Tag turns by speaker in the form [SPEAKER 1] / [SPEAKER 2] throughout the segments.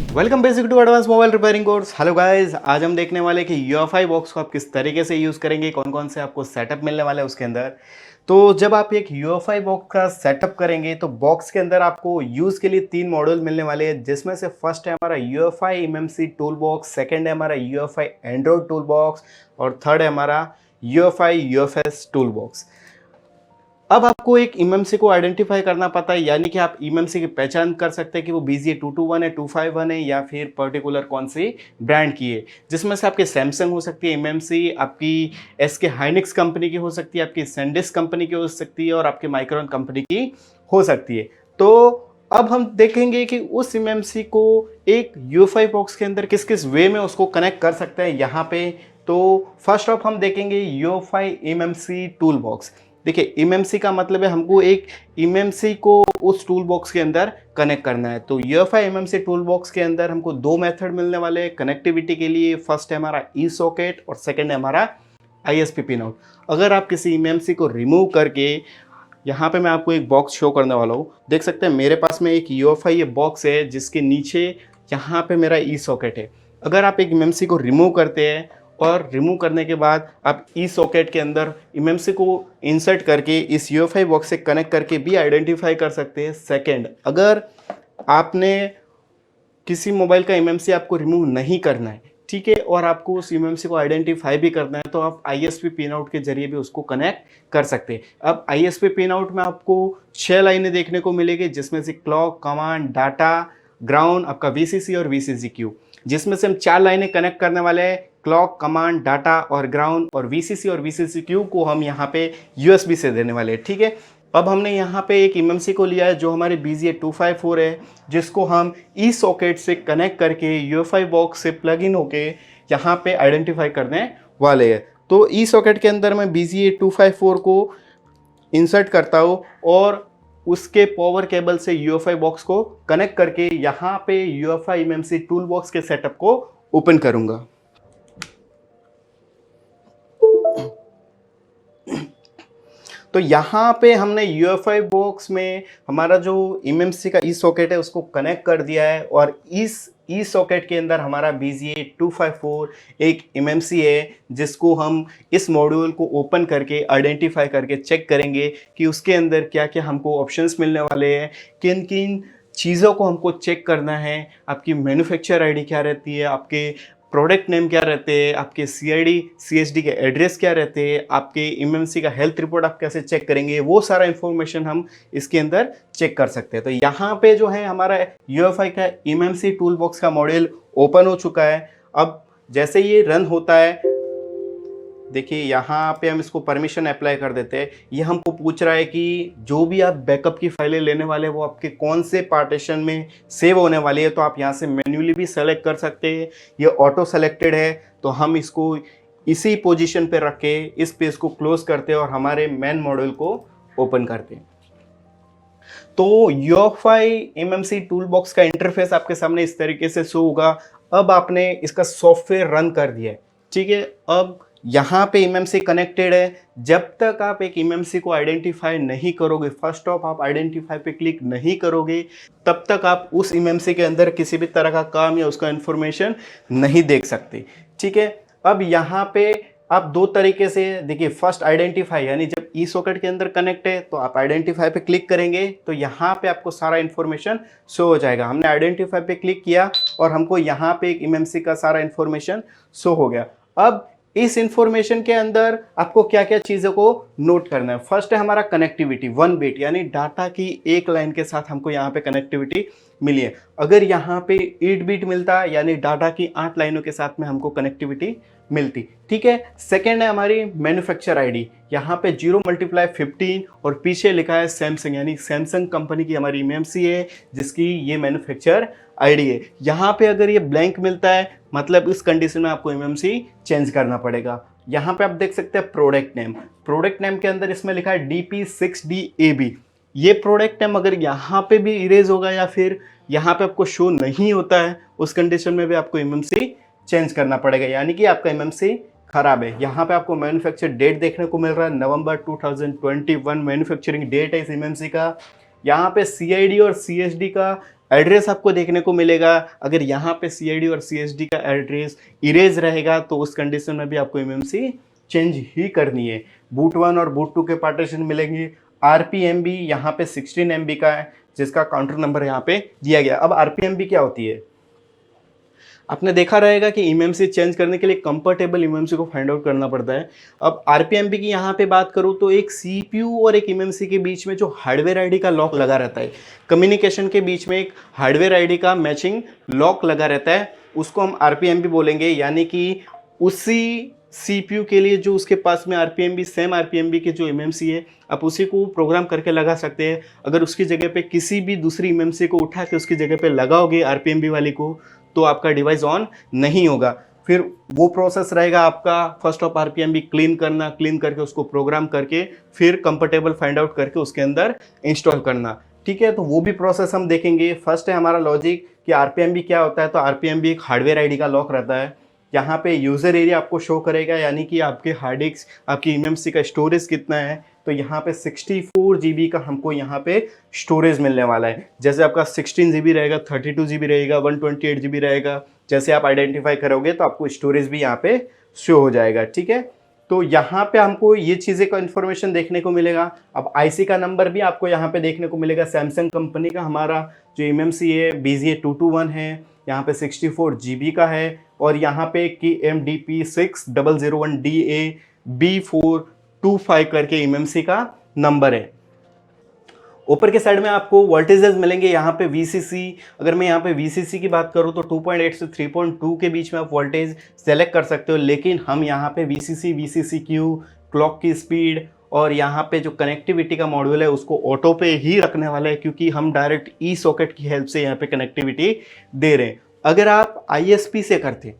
[SPEAKER 1] Welcome basic to advance mobile repairing course. Hello guys, आज हम देखने वाले कि यूएफआई बॉक्स को आप किस तरीके से यूज़ करेंगे, कौन कौन से आपको सेटअप मिलने वाला है उसके अंदर। तो जब आप एक यूएफआई बॉक्स का सेटअप करेंगे तो बॉक्स के अंदर आपको यूज़ के लिए 3 मॉड्यूल मिलने वाले हैं, जिसमें से फर्स्ट है हमारा UFI MMC tool box, second है हमारा यूएफआई एंड्रॉइड टूल बॉक्स और थर्ड है हमारा यूएफआई यूएफएस टूल बॉक्स। अब आपको एक एमएमसी को आइडेंटिफाई करना पता है, यानी कि आप एमएमसी की पहचान कर सकते हैं कि वो बीजीए 221 है, 251 है या फिर पर्टिकुलर कौन सी ब्रांड की है। जिसमें से आपके सैमसंग हो सकती है एमएमसी, आपकी एसके हाइनिक्स कंपनी की हो सकती है, आपकी सैंडिस्क कंपनी की हो सकती है और आपके माइक्रोन कंपनी की हो सकती है। तो अब हम देखेंगे कि उस एमएमसी को एक यूएफआई बॉक्स के अंदर किस किस वे में उसको कनेक्ट कर सकते हैं यहाँ पे। तो फर्स्ट ऑफ हम देखेंगे यूएफआई एमएमसी टूल बॉक्स। देखिए, एमएमसी का मतलब है हमको एक एमएमसी को उस टूल बॉक्स के अंदर कनेक्ट करना है। तो यूएफआई एमएमसी टूल बॉक्स के अंदर हमको 2 मेथड मिलने वाले हैं कनेक्टिविटी के लिए। फर्स्ट है हमारा ई सॉकेट और सेकंड है हमारा आईएसपी पिन आउट। अगर आप किसी एमएमसी को रिमूव करके, यहाँ पे मैं आपको एक बॉक्स शो करने वाला हूँ, देख सकते हैं मेरे पास में एक यूएफआई बॉक्स है जिसके नीचे यहाँ पे मेरा ई सॉकेट है। अगर आप एक एमएमसी को रिमूव करते हैं और रिमूव करने के बाद आप ई सॉकेट के अंदर एमएमसी को इंसर्ट करके इस यूएफआई बॉक्स से कनेक्ट करके भी आइडेंटिफाई कर सकते हैं। सेकंड, अगर आपने किसी मोबाइल का एमएमसी आपको रिमूव नहीं करना है, ठीक है, और आपको उस एमएमसी को आइडेंटिफाई भी करना है, तो आप आईएसपी पिन आउट के जरिए भी उसको कनेक्ट कर सकते हैं। अब आईएसपी पिन आउट में आपको 6 लाइनें देखने को मिलेगी, जिसमें से क्लॉक, कमांड, डाटा, ग्राउंड, आपका वीसीसी और वीसीसी क्यू, जिसमें से हम 4 लाइनें कनेक्ट करने वाले हैं। क्लॉक, कमांड, डाटा और ग्राउंड और वीसीसी क्यू को हम यहाँ पे यूएसबी से देने वाले हैं, ठीक है। अब हमने यहाँ पे एक एमएमसी को लिया है जो हमारे बीजीए 254 है, जिसको हम ई सॉकेट से कनेक्ट करके यूएफआई बॉक्स से प्लग इन होके यहाँ पे आइडेंटिफाई करने वाले हैं। तो ई सॉकेट के अंदर मैं बीजीए 254 को इंसर्ट करता हूँ और उसके पावर केबल से यूएफआई बॉक्स को कनेक्ट करके यहाँ पे यूएफआई एमएमसी टूल बॉक्स के सेटअप को ओपन करूँगा। तो यहाँ पे हमने यूएफआई बॉक्स में हमारा जो एमएमसी का ई सॉकेट है उसको कनेक्ट कर दिया है और इस ई सॉकेट के अंदर हमारा बीजीए 254 एक एमएमसी है, जिसको हम इस मॉड्यूल को ओपन करके आइडेंटिफाई करके चेक करेंगे कि उसके अंदर क्या क्या हमको ऑप्शंस मिलने वाले हैं, किन किन चीज़ों को हमको चेक करना है। आपकी मैन्युफैक्चर आईडी क्या रहती है, आपके प्रोडक्ट नेम क्या रहते हैं, आपके सीआईडी सीएचडी के एड्रेस क्या रहते हैं, आपके एमएमसी का हेल्थ रिपोर्ट आप कैसे चेक करेंगे, वो सारा इन्फॉर्मेशन हम इसके अंदर चेक कर सकते हैं। तो यहाँ पे जो है हमारा यूएफआई का एमएमसी टूल बॉक्स का मॉड्यूल ओपन हो चुका है। अब जैसे ये रन होता है, देखिए यहाँ पे हम इसको परमिशन अप्लाई कर देते हैं। ये हमको पूछ रहा है कि जो भी आप बैकअप की फाइलें लेने वाले हैं वो आपके कौन से पार्टीशन में सेव होने वाली है। तो आप यहाँ से मैन्युअली भी सेलेक्ट कर सकते हैं, ये ऑटो सेलेक्टेड है। तो हम इसको इसी पोजीशन पे रख के इस पेज को क्लोज करते हैं और हमारे मेन मॉड्यूल को ओपन करते हैं। तो यूएफआई एमएमसी टूल बॉक्स का इंटरफेस आपके सामने इस तरीके से शो होगा। अब आपने इसका सॉफ्टवेयर रन कर दिया है, ठीक है। अब यहाँ पे एमएमसी कनेक्टेड है। जब तक आप एक एमएमसी को आइडेंटिफाई नहीं करोगे, फर्स्ट ऑफ आप आइडेंटिफाई पे क्लिक नहीं करोगे, तब तक आप उस एमएमसी के अंदर किसी भी तरह का काम या उसका इंफॉर्मेशन नहीं देख सकते, ठीक है। अब यहाँ पे आप 2 तरीके से देखिए, फर्स्ट आइडेंटिफाई, यानी जब ई सॉकेट के अंदर कनेक्ट है तो आप आइडेंटिफाई पे क्लिक करेंगे तो यहाँ पे आपको सारा इन्फॉर्मेशन शो हो जाएगा। हमने आइडेंटिफाई पे क्लिक किया और हमको यहाँ पे एक एमएमसी का सारा इन्फॉर्मेशन शो हो गया। अब इस इंफॉर्मेशन के अंदर आपको क्या क्या चीज़ों को नोट करना है। फर्स्ट है हमारा कनेक्टिविटी 1 बिट, यानी डाटा की 1 लाइन के साथ हमको यहाँ पे कनेक्टिविटी मिली है। अगर यहाँ पे 8 बिट मिलता है, यानी डाटा की 8 लाइनों के साथ में हमको कनेक्टिविटी मिलती, ठीक है। सेकेंड है हमारी मैन्युफैक्चर आईडी, यहाँ पे 0x15 और पीछे लिखा है सैमसंग, यानी सैमसंग कंपनी की हमारी एमएमसी है जिसकी ये मैन्युफैक्चर आईडी है। यहाँ पे अगर ये ब्लैंक मिलता है, मतलब इस कंडीशन में आपको एमएमसी चेंज करना पड़ेगा। यहाँ पे आप देख सकते हैं प्रोडक्ट नेम के अंदर इसमें लिखा है DP6DAB। ये प्रोडक्ट नेम अगर यहाँ पे भी इरेज होगा या फिर यहाँ पे आपको शो नहीं होता है, उस कंडीशन में भी आपको एमएमसी चेंज करना पड़ेगा, यानी कि आपका एमएमसी खराब है। यहाँ पे आपको मैन्युफैक्चर डेट देखने को मिल रहा है, नवंबर 2021 मैन्युफैक्चरिंग डेट है इस एमएमसी का। यहाँ पे सीआईडी और सीएचडी का एड्रेस आपको देखने को मिलेगा। अगर यहाँ पे CID और CSD का एड्रेस इरेज रहेगा तो उस कंडीशन में भी आपको MMC चेंज ही करनी है। बूट 1 और बूट 2 के पार्टीशन मिलेंगे। RPMB यहाँ पे 16 MB का है, जिसका काउंटर नंबर यहाँ पे दिया गया। अब RPMB क्या होती है, आपने देखा रहेगा कि MMC चेंज करने के लिए कंफर्टेबल MMC को फाइंड आउट करना पड़ता है। अब RPMB की यहाँ पे बात करूँ तो एक CPU और एक MMC के बीच में जो हार्डवेयर आईडी का लॉक लगा रहता है, कम्युनिकेशन के बीच में एक हार्डवेयर आईडी का मैचिंग लॉक लगा रहता है, उसको हम RPMB बोलेंगे। यानी कि उसी CPU के लिए जो उसके पास में RPMB, सेम RPMB के जो MMC है, आप उसी को प्रोग्राम करके लगा सकते हैं। अगर उसकी जगह पे किसी भी दूसरी MMC को उठा के उसकी जगह पे लगाओगे RPMB वाली को, तो आपका डिवाइस ऑन नहीं होगा। फिर वो प्रोसेस रहेगा आपका फर्स्ट ऑफ RPMB क्लीन करना, क्लीन करके उसको प्रोग्राम करके फिर कंफर्टेबल फाइंड आउट करके उसके अंदर इंस्टॉल करना। ठीक है, तो वो भी प्रोसेस हम देखेंगे। फर्स्ट है हमारा लॉजिक कि RPMB क्या होता है। तो RPMB एक हार्डवेयर आईडी का लॉक रहता है। यहाँ पे यूज़र एरिया आपको शो करेगा, यानी कि आपके हार्ड डिस्क, आपकी MMC का स्टोरेज कितना है। तो यहाँ पे 64 GB का हमको यहाँ पे स्टोरेज मिलने वाला है। जैसे आपका 16 GB रहेगा, 32 GB रहेगा, 128 GB रहेगा, जैसे आप आइडेंटिफाई करोगे तो आपको स्टोरेज भी यहाँ पे शो हो जाएगा। ठीक है, तो यहाँ पे हमको ये चीज़ें का इन्फॉर्मेशन देखने को मिलेगा। अब IC का नंबर भी आपको यहाँ पे देखने को मिलेगा। सैमसंग कंपनी का हमारा जो MMC है BZA221 है, यहाँ पे 64 GB का है। और यहाँ पे KMDP 6001DA B425 करके MMC का नंबर है। ऊपर के साइड में आपको वोल्टेजेस मिलेंगे। यहाँ पे VCC, अगर मैं यहाँ पे VCC की बात करूँ तो 2.8 से 3.2 के बीच में आप वोल्टेज सेलेक्ट कर सकते हो। लेकिन हम यहाँ पे VCC, VCCQ, क्लॉक की स्पीड और यहाँ पे जो कनेक्टिविटी का मॉड्यूल है उसको ऑटो पे ही रखने वाला है, क्योंकि हम डायरेक्ट ई सॉकेट की हेल्प से यहाँ पे कनेक्टिविटी दे रहे हैं। अगर आप ISP से करते,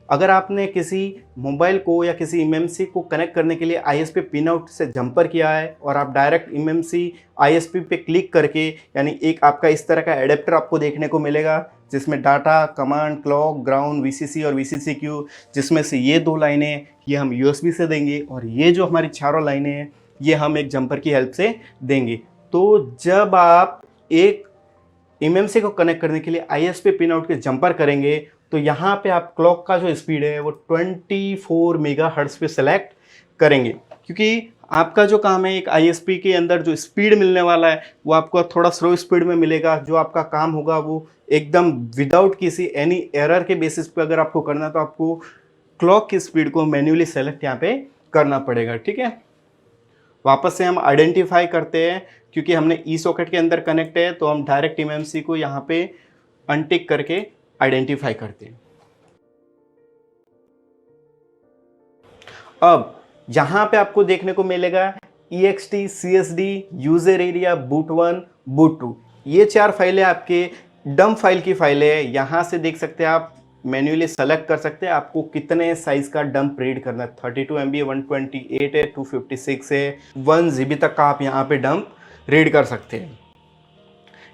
[SPEAKER 1] अगर आपने किसी मोबाइल को या किसी MMC को कनेक्ट करने के लिए ISP पिन आउट से जंपर किया है और आप डायरेक्ट MMC ISP पे क्लिक करके, यानी एक आपका इस तरह का एडेप्टर आपको देखने को मिलेगा जिसमें data, command, clock, ground, VCC और VCCQ, जिसमें से ये 2 लाइनें ये हम USB से देंगे और ये जो हमारी चारों लाइनें हैं ये हम एक जंपर की हेल्प से देंगे। तो जब आप एक MMC को कनेक्ट करने के लिए ISP पिन आउट के जंपर करेंगे तो यहाँ पे आप क्लॉक का जो स्पीड है वो 24 मेगाहर्ट्ज पे सेलेक्ट करेंगे, क्योंकि आपका जो काम है एक ISP के अंदर जो स्पीड मिलने वाला है वो आपको थोड़ा स्लो स्पीड में मिलेगा। जो आपका काम होगा वो एकदम विदाउट किसी एनी एरर के बेसिस पे अगर आपको करना तो आपको क्लॉक की स्पीड को मैन्युअली सेलेक्ट यहाँ पे करना पड़ेगा। ठीक है, वापस से हम आइडेंटिफाई करते हैं, क्योंकि हमने ई सॉकेट के अंदर कनेक्ट है तो हम डायरेक्ट MMC को यहाँ पे अनटिक करके आइडेंटिफाई करते हैं। अब यहाँ पे आपको देखने को मिलेगा EXT, CSD, user area, boot 1, boot 2, ये 4 फाइलें आपके डम फाइल की फाइलें हैं। यहाँ से देख सकते हैं आप मैन्युअली सेलेक्ट कर सकते हैं आपको कितने साइज का डंप रीड करना है। 32 MB, 128 है, 256 है, 1 GB तक का आप यहाँ पे डंप रीड कर सकते हैं।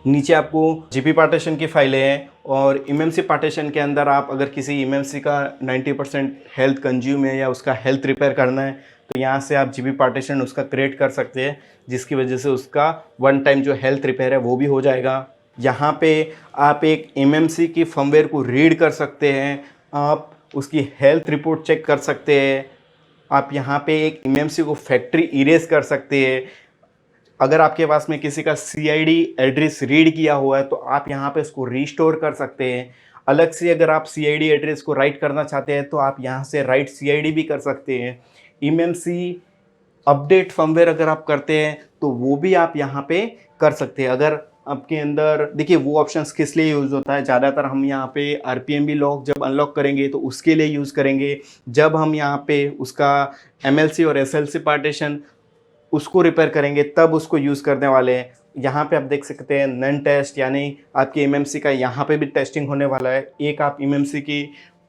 [SPEAKER 1] नीचे आपको GP पार्टीशन की फाइलें हैं और MMC पार्टीशन के अंदर आप अगर किसी MMC का 90% हेल्थ कंज्यूम है या उसका हेल्थ रिपेयर करना है तो यहाँ से आप GP पार्टीशन उसका क्रिएट कर सकते हैं, जिसकी वजह से उसका वन टाइम जो हेल्थ रिपेयर है वो भी हो जाएगा। यहाँ पे आप एक MMC की फर्मवेयर को रीड कर सकते हैं, आप उसकी हेल्थ रिपोर्ट चेक कर सकते हैं, आप यहाँ पे एक MMC को फैक्ट्री इरेज कर सकते हैं। अगर आपके पास में किसी का CID एड्रेस रीड किया हुआ है तो आप यहाँ पे उसको रीस्टोर कर सकते हैं। अलग से अगर आप CID एड्रेस को राइट करना चाहते हैं तो आप यहाँ से राइट CID भी कर सकते हैं। MMC अपडेट फर्मवेयर अगर आप करते हैं तो वो भी आप यहाँ पे कर सकते हैं। अगर आपके अंदर देखिए वो ऑप्शंस किस लिए यूज़ होता है, ज़्यादातर हम यहाँ पे RPMB लॉक जब अनलॉक करेंगे तो उसके लिए यूज़ करेंगे। जब हम यहाँ पे उसका MLC और SLC पार्टीशन उसको रिपेयर करेंगे तब उसको यूज़ करने वाले हैं। यहाँ पे आप देख सकते हैं नन टेस्ट, यानी आपकी MMC का यहाँ पे भी टेस्टिंग होने वाला है। एक आप MMC की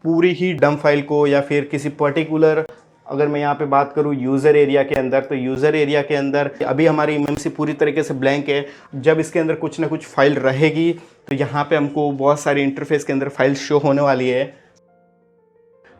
[SPEAKER 1] पूरी ही डंप फाइल को या फिर किसी पर्टिकुलर, अगर मैं यहाँ पे बात करूँ यूज़र एरिया के अंदर, तो यूज़र एरिया के अंदर अभी हमारी MMC पूरी तरीके से ब्लैंक है। जब इसके अंदर कुछ ना कुछ फाइल रहेगी तो यहाँ पे हमको बहुत सारी इंटरफेस के अंदर फाइल शो होने वाली है,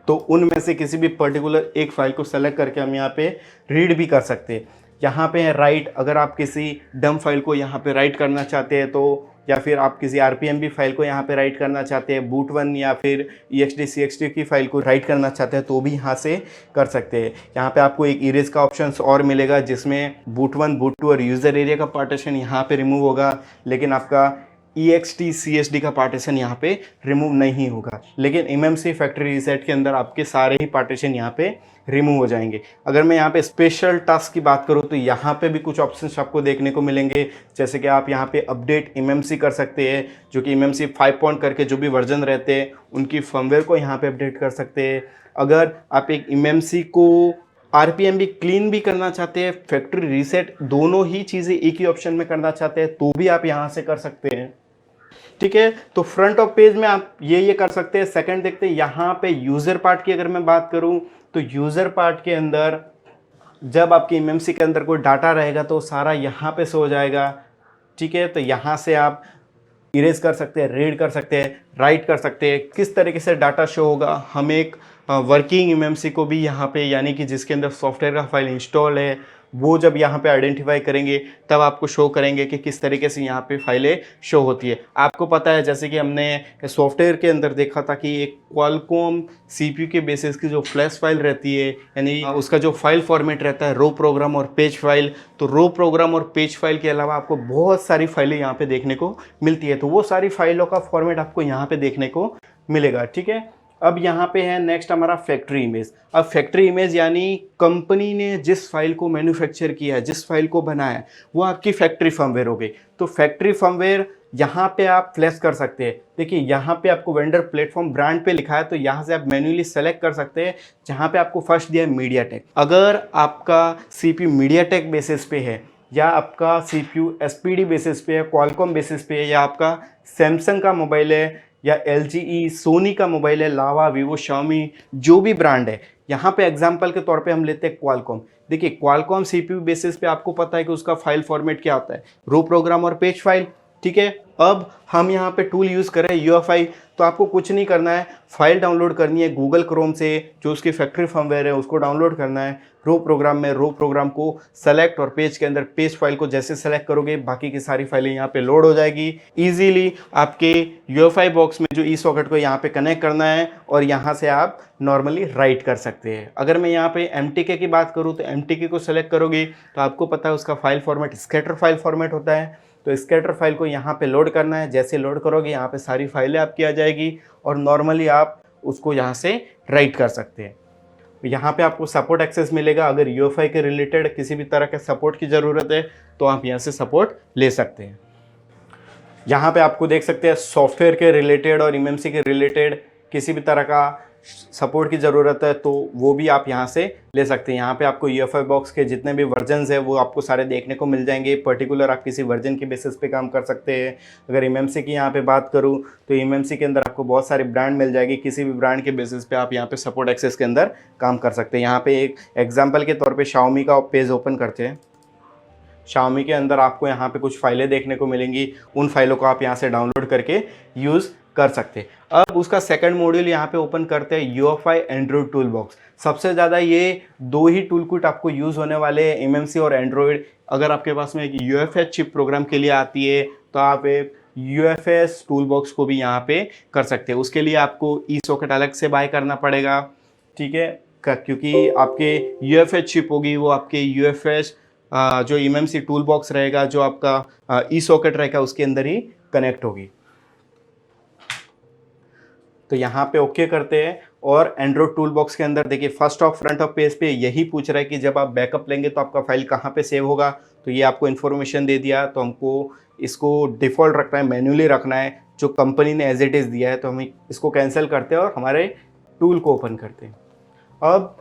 [SPEAKER 1] तो उनमें से किसी भी पर्टिकुलर एक फाइल को सेलेक्ट करके हम यहाँ पे रीड भी कर सकते हैं। यहाँ पे है राइट, अगर आप किसी डंप फाइल को यहाँ पे राइट करना चाहते हैं तो या फिर आप किसी RPMB फाइल को यहाँ पे राइट करना चाहते हैं, boot1 या फिर EXD CXD की फाइल को राइट करना चाहते हैं तो भी यहाँ से कर सकते हैं। यहाँ पे आपको एक इरेज का ऑप्शन और मिलेगा जिसमें boot1, boot2 और यूज़र एरिया का पार्टीशन यहाँ पे रिमूव होगा, लेकिन आपका EXD CSD का पार्टीशन यहाँ पे रिमूव नहीं होगा। लेकिन MMC फैक्ट्री रीसेट के अंदर आपके सारे ही पार्टीशन यहाँ पे रिमूव हो जाएंगे। अगर मैं यहाँ पे स्पेशल टास्क की बात करूँ तो यहाँ पे भी कुछ ऑप्शंस आपको देखने को मिलेंगे, जैसे कि आप यहाँ पे अपडेट MMC कर सकते हैं, जो कि MMC 5 पॉइंट करके जो भी वर्जन रहते हैं उनकी फर्मवेयर को यहाँ पे अपडेट कर सकते हैं। अगर आप एक MMC को RPMB क्लीन भी करना चाहते हैं, फैक्ट्री रीसेट, दोनों ही चीज़ें एक ही ऑप्शन में करना चाहते हैं तो भी आप यहाँ से कर सकते हैं। ठीक है, तो फ्रंट ऑफ पेज में आप ये कर सकते हैं। सेकंड देखते हैं यहाँ पे यूज़र पार्ट की अगर मैं बात करूँ तो यूज़र पार्ट के अंदर जब आपकी MMC के अंदर कोई डाटा रहेगा तो सारा यहाँ पे शो हो जाएगा। ठीक है, तो यहाँ से आप इरेज कर सकते हैं, रीड कर सकते हैं, राइट कर सकते हैं। किस तरीके से डाटा शो होगा, हम एक वर्किंग MMC को भी यहाँ पे, यानी कि जिसके अंदर सॉफ्टवेयर का फाइल इंस्टॉल है, वो जब यहाँ पे आइडेंटिफाई करेंगे तब आपको शो करेंगे कि किस तरीके से यहाँ पे फाइलें शो होती है। आपको पता है जैसे कि हमने सॉफ्टवेयर के अंदर देखा था कि एक क्वालकॉम CPU के बेसिस की जो फ्लैश फाइल रहती है, यानी उसका जो फाइल फॉर्मेट रहता है रो प्रोग्राम और पेज फाइल, तो रो प्रोग्राम और पेज फाइल के अलावा आपको बहुत सारी फाइलें यहाँ पे देखने को मिलती है, तो वो सारी फाइलों का फॉर्मेट आपको यहाँ पे देखने को मिलेगा। ठीक है, अब यहाँ पे है नेक्स्ट हमारा फैक्ट्री इमेज। अब फैक्ट्री इमेज यानी कंपनी ने जिस फाइल को मैन्युफैक्चर किया है, जिस फाइल को बनाया है, वो आपकी फैक्ट्री फर्मवेयर हो गई। तो फैक्ट्री फर्मवेयर यहाँ पे आप फ्लैश कर सकते हैं। देखिए यहाँ पे आपको वेंडर प्लेटफॉर्म ब्रांड पे लिखा है, तो यहाँ से आप मैन्युअली सेलेक्ट कर सकते हैं। जहाँ पे आपको फर्स्ट दिया है मीडियाटेक, अगर आपका CPU मीडियाटेक बेसिस पे है या आपका CPU SPD बेसिस पे है, क्वालकॉम बेसिस पे है, या आपका सैमसंग का मोबाइल है या LGE, सोनी का मोबाइल है, लावा, वीवो, शाओमी, जो भी ब्रांड है, यहाँ पे एग्जांपल के तौर पे हम लेते हैं क्वालकॉम। देखिए क्वालकॉम CPU बेसिस पे आपको पता है कि उसका फाइल फॉर्मेट क्या होता है, रो प्रोग्राम और पेज फाइल। ठीक है, अब हम यहाँ पे टूल यूज़ करें UFI, तो आपको कुछ नहीं करना है, फाइल डाउनलोड करनी है गूगल क्रोम से, जो उसकी फैक्ट्री फर्मवेयर है उसको डाउनलोड करना है। रो प्रोग्राम में रो प्रोग्राम को सेलेक्ट और पेज के अंदर पेज फाइल को जैसे सेलेक्ट करोगे बाकी की सारी फाइलें यहाँ पे लोड हो जाएगी। इजीली आपके UFI बॉक्स में जो ई सॉकेट को यहाँ पे कनेक्ट करना है और यहाँ से आप नॉर्मली राइट कर सकते हैं। अगर मैं यहाँ पे MTK की बात करूँ तो MTK को सेलेक्ट करोगे तो आपको पता है उसका file format scatter file format होता है, तो स्कैटर फाइल को यहाँ पे लोड करना है। जैसे लोड करोगे यहाँ पे सारी फाइलें आपकी आ जाएगी और नॉर्मली आप उसको यहाँ से राइट कर सकते हैं। यहाँ पे आपको सपोर्ट एक्सेस मिलेगा। अगर UFI के रिलेटेड किसी भी तरह के सपोर्ट की ज़रूरत है तो आप यहाँ से सपोर्ट ले सकते हैं। यहाँ पे आपको देख सकते हैं सॉफ्टवेयर के रिलेटेड और MMC के रिलेटेड किसी भी तरह का सपोर्ट की ज़रूरत है तो वो भी आप यहाँ से ले सकते हैं। यहाँ पे आपको UFI बॉक्स के जितने भी वर्जन्स है वो आपको सारे देखने को मिल जाएंगे। पर्टिकुलर आप किसी वर्जन के बेसिस पे काम कर सकते हैं। अगर MMC की यहाँ पे बात करूँ तो MMC के अंदर आपको बहुत सारी ब्रांड मिल जाएगी, किसी भी ब्रांड के बेसिस पे आप यहाँ पे सपोर्ट एक्सेस के अंदर काम कर सकते हैं। यहाँ पे एक एग्जाम्पल के तौर पर Xiaomi का पेज ओपन करते हैं। Xiaomi के अंदर आपको यहाँ पे कुछ फाइलें देखने को मिलेंगी, उन फाइलों को आप यहाँ से डाउनलोड करके यूज़ कर सकते हैं। अब उसका सेकंड मॉड्यूल यहाँ पे ओपन करते हैं UFI एंड्रॉइड टूल बॉक्स। सबसे ज़्यादा ये दो ही टूल किट आपको यूज़ होने वाले हैं, MMC और एंड्रॉइड। अगर आपके पास में एक UFS चिप प्रोग्राम के लिए आती है तो आप एक UFS टूल बॉक्स को भी यहाँ पे कर सकते हैं। उसके लिए आपको ई सॉकेट अलग से बाय करना पड़ेगा। ठीक है, क्योंकि आपके UFS चिप होगी वो आपके UFS जो MMC टूल बॉक्स रहेगा, जो आपका ई सॉकेट रहेगा, उसके अंदर ही कनेक्ट होगी। तो यहाँ पे ओके करते हैं और एंड्रॉइड टूल बॉक्स के अंदर देखिए first of front of page पे यही पूछ रहा है कि जब आप बैकअप लेंगे तो आपका फाइल कहाँ पे सेव होगा। तो ये आपको इन्फॉर्मेशन दे दिया, तो हमको इसको डिफ़ॉल्ट रखना है, मैन्युअली रखना है, जो कंपनी ने एज इट इज़ दिया है। तो हम इसको कैंसिल करते हैं और हमारे टूल को ओपन करते हैं। अब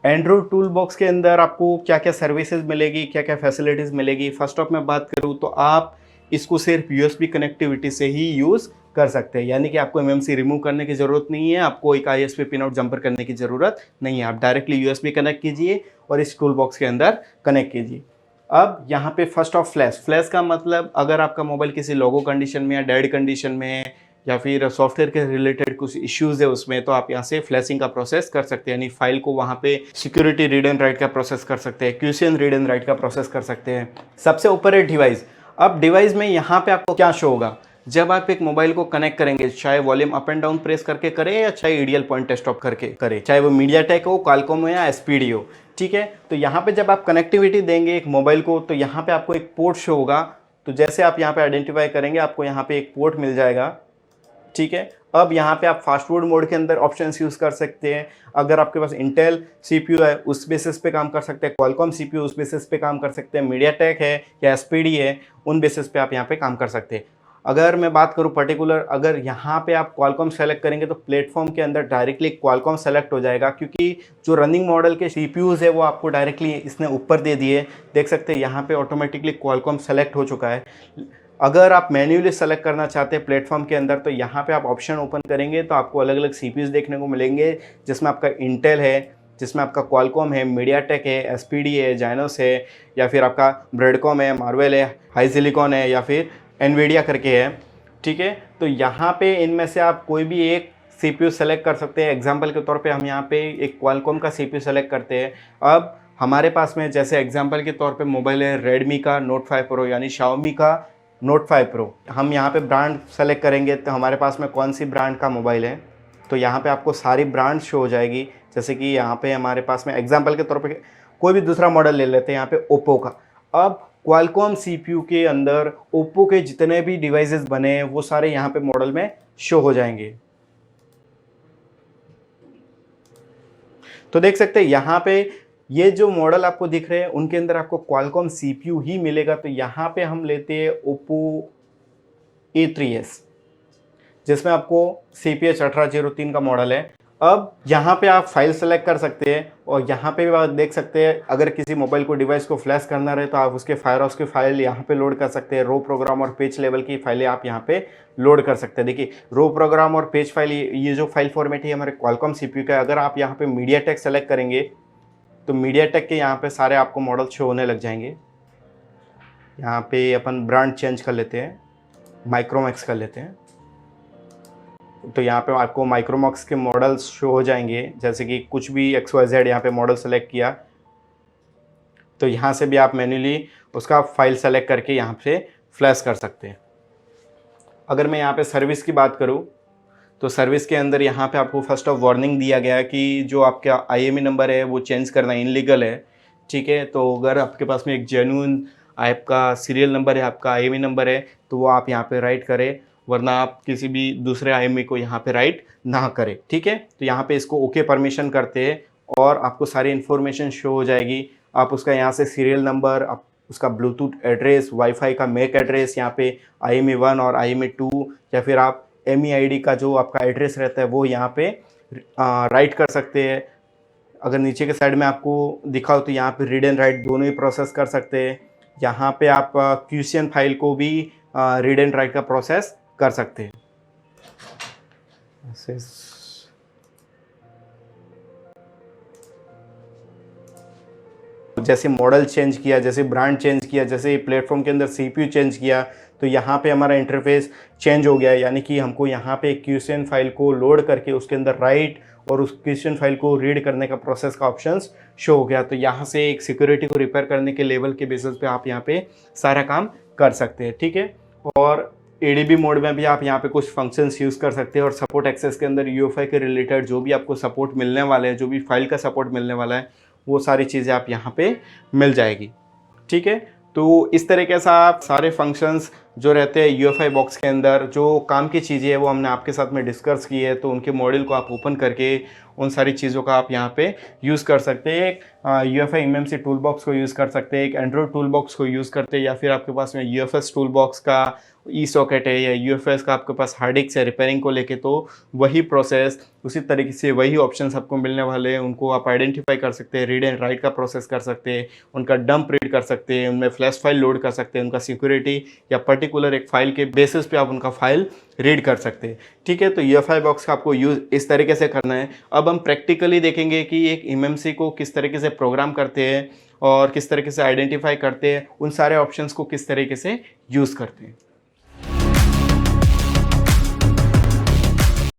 [SPEAKER 1] एंड्रॉइड टूल बॉक्स के अंदर आपको क्या क्या सर्विसेज मिलेगी, क्या क्या फैसिलिटीज़ मिलेगी। फर्स्ट ऑफ मैं बात करूँ तो आप इसको सिर्फ USB कनेक्टिविटी से ही यूज़ कर सकते हैं, यानी कि आपको MMC रिमूव करने की ज़रूरत नहीं है, आपको एक ISP पिन आउट जंपर करने की ज़रूरत नहीं है। आप डायरेक्टली USB कनेक्ट कीजिए और इस टूल बॉक्स के अंदर कनेक्ट कीजिए। अब यहाँ पे फर्स्ट ऑफ फ्लैश का मतलब अगर आपका मोबाइल किसी लोगो कंडीशन में या डेड कंडीशन में है या फिर सॉफ्टवेयर के रिलेटेड कुछ इश्यूज़ है उसमें, तो आप यहाँ से फ्लैशिंग का प्रोसेस कर सकते हैं, यानी फाइल को वहाँ पे सिक्योरिटी रीड एंड राइट का प्रोसेस कर सकते हैं, QCN रीड एंड राइट का प्रोसेस कर सकते हैं। सबसे ऊपर है डिवाइस। अब डिवाइस में यहाँ पे आपको क्या शो होगा, जब आप एक मोबाइल को कनेक्ट करेंगे, चाहे volume up and down press करके करें या चाहे ईडीएल पॉइंट स्टॉप करके करें, चाहे वो मीडियाटेक हो, क्वालकॉम हो या एसपीडी हो, ठीक है। तो यहाँ पे जब आप कनेक्टिविटी देंगे एक मोबाइल को, तो यहाँ पे आपको एक पोर्ट शो होगा। तो जैसे आप यहाँ पे आइडेंटिफाई करेंगे, आपको यहाँ पे एक पोर्ट मिल जाएगा, ठीक है। अब यहाँ पे आप फास्ट फूड मोड के अंदर ऑप्शंस यूज़ कर सकते हैं। अगर आपके पास इंटेल सीपीयू है उस बेसिस पे काम कर सकते हैं, क्वालकॉम सीपीयू उस बेसिस पे काम कर सकते हैं, मीडियाटेक है या एसपीडी है उन बेसिस पे आप यहाँ पे काम कर सकते हैं। अगर मैं बात करूँ पर्टिकुलर, अगर यहाँ पे आप क्वालकॉम सेलेक्ट करेंगे तो प्लेटफॉर्म के अंदर डायरेक्टली क्वालकॉम सेलेक्ट हो जाएगा, क्योंकि जो रनिंग मॉडल के सीपीयूज़ है वो आपको डायरेक्टली इसने ऊपर दे दिए। देख सकते हैं यहाँ पे ऑटोमेटिकली क्वालकॉम सेलेक्ट हो चुका है। अगर आप मैन्युअली सेलेक्ट करना चाहते हैं प्लेटफॉर्म के अंदर, तो यहाँ पे आप ऑप्शन ओपन करेंगे तो आपको अलग अलग सीपीयूज़ देखने को मिलेंगे, जिसमें आपका इंटेल है, जिसमें आपका क्वालकॉम है, मीडियाटेक है, एसपीडी है, जाइनोस है, या फिर आपका ब्रॉडकॉम है, मार्वेल है, हाईसिलिकॉन है, या फिर एनवीडिया करके है, ठीक है। तो यहाँ पे इनमें से आप कोई भी एक सीपीयू सेलेक्ट कर सकते हैं। एग्जांपल के तौर पे हम यहाँ पे एक क्वालकॉम का सीपीयू सेलेक्ट करते हैं। अब हमारे पास में जैसे एग्जांपल के तौर पे मोबाइल है रेडमी का नोट 5 प्रो, यानी शाओमी का नोट 5 प्रो। हम यहाँ पे ब्रांड सेलेक्ट करेंगे तो हमारे पास में कौन सी ब्रांड का मोबाइल है, तो यहाँ पे आपको सारी ब्रांड शो हो जाएगी। जैसे कि यहाँ पे हमारे पास में एग्जांपल के तौर पे कोई भी दूसरा मॉडल ले लेते हैं, यहाँ पे ओप्पो का। अब क्वालकॉम सीपीयू के अंदर ओप्पो के जितने भी डिवाइसेस बने हैं वो सारे यहाँ पे मॉडल में शो हो जाएंगे। तो देख सकते हैं यहाँ पे ये जो मॉडल आपको दिख रहे हैं उनके अंदर आपको क्वालकॉम सीपीयू ही मिलेगा। तो यहाँ पे हम लेते हैं ओप्पो A3s, जिसमें आपको CPH 1803 का मॉडल है। अब यहाँ पे आप फाइल सेलेक्ट कर सकते हैं और यहाँ पे भी आप देख सकते हैं, अगर किसी मोबाइल को डिवाइस को फ्लैश करना रहे तो आप उसके फायरऑस की फाइल यहाँ पे लोड कर सकते हैं। रो प्रोग्राम और पेज लेवल की फाइलें आप यहाँ पे लोड कर सकते हैं। देखिए रो प्रोग्राम और पेज फाइल, ये जो फाइल फॉर्मेट है हमारे क्वालकॉम सीपीयू का। अगर आप यहाँ पे मीडियाटेक सेलेक्ट करेंगे तो मीडियाटेक के यहाँ पे सारे आपको मॉडल शो होने लग जाएंगे। यहाँ पे अपन ब्रांड चेंज कर लेते हैं, माइक्रोमैक्स कर लेते हैं, तो यहाँ पे आपको माइक्रोमैक्स के मॉडल्स शो हो जाएंगे। जैसे कि कुछ भी XYZ यहाँ पे मॉडल सेलेक्ट किया तो यहाँ से भी आप मैन्युअली उसका फाइल सेलेक्ट करके यहाँ से फ्लैश कर सकते हैं। अगर मैं यहाँ पे सर्विस की बात करूँ तो सर्विस के अंदर यहाँ पे आपको फर्स्ट ऑफ वार्निंग दिया गया है कि जो आपका IME नंबर है वो चेंज करना इनलीगल है, ठीक है। तो अगर आपके पास में एक जेन्युइन आपका सीरियल नंबर है, आपका IME नंबर है, तो वो आप यहाँ पे राइट करें, वरना आप किसी भी दूसरे IME को यहाँ पे राइट ना करें, ठीक है। तो यहाँ पे इसको ओके परमिशन करते हैं और आपको सारी इन्फॉर्मेशन शो हो जाएगी। आप उसका यहाँ से सीरियल नंबर, आप उसका ब्लूटूथ एड्रेस, वाईफाई का मैक एड्रेस, यहाँ पे IME 1 और IME 2, या फिर आप MEID का जो आपका एड्रेस रहता है वो यहाँ पे राइट कर सकते हैं। अगर नीचे के साइड में आपको दिखाओ तो यहाँ पे रीड एंड राइट दोनों ही प्रोसेस कर सकते हैं। यहाँ पे आप QCN फाइल को भी रीड एंड राइट का प्रोसेस कर सकते हैं। जैसे मॉडल चेंज किया, जैसे ब्रांड चेंज किया, जैसे प्लेटफॉर्म के अंदर CPU चेंज किया, तो यहाँ पे हमारा इंटरफेस चेंज हो गया। यानी कि हमको यहाँ पे QCN फाइल को लोड करके उसके अंदर राइट और उस QCN फाइल को रीड करने का प्रोसेस का ऑप्शंस शो हो गया। तो यहाँ से एक सिक्योरिटी को रिपेयर करने के लेवल के बेसिस पे आप यहाँ पे सारा काम कर सकते हैं, ठीक है। और ADB मोड में भी आप यहाँ पे कुछ फंक्शंस यूज़ कर सकते हैं। और सपोर्ट एक्सेस के अंदर UEFI के रिलेटेड जो भी आपको सपोर्ट मिलने वाले हैं, जो भी फाइल का सपोर्ट मिलने वाला है, वो सारी चीज़ें आप यहाँ पे मिल जाएगी, ठीक है। तो इस तरीके से आप सारे फंक्शंस जो रहते हैं UEFI बॉक्स के अंदर, जो काम की चीज़ें हैं वो हमने आपके साथ में डिस्कस की है। तो उनके मॉड्यूल को आप ओपन करके उन सारी चीज़ों का आप यहाँ पे यूज़ कर सकते हैं। एक UEFI MMC टूल बॉक्स को यूज़ कर सकते हैं, एक एंड्रॉयड टूल बॉक्स को यूज़ करते हैं, या फिर आपके पास में UFS टूल बॉक्स का E-सॉकेट है या UFS का आपके पास हार्ड डिस्क है रिपेयरिंग को लेके, तो वही प्रोसेस उसी तरीके से वही ऑप्शंस आपको मिलने वाले हैं। उनको आप आइडेंटिफाई कर सकते हैं, रीड एंड राइट का प्रोसेस कर सकते हैं, उनका डंप रीड कर सकते हैं, उनमें फ्लैश फाइल लोड कर सकते हैं, उनका सिक्योरिटी या पर्टिकुलर एक फाइल के बेसिस पे आप उनका फाइल रीड कर सकते हैं, ठीक है। तो UEFI बॉक्स का आपको यूज़ इस तरीके से करना है। अब हम प्रैक्टिकली देखेंगे कि एक MMC को किस तरीके से प्रोग्राम करते हैं और किस तरीके से आइडेंटिफाई करते हैं, उन सारे ऑप्शंस को किस तरीके से यूज़ करते हैं।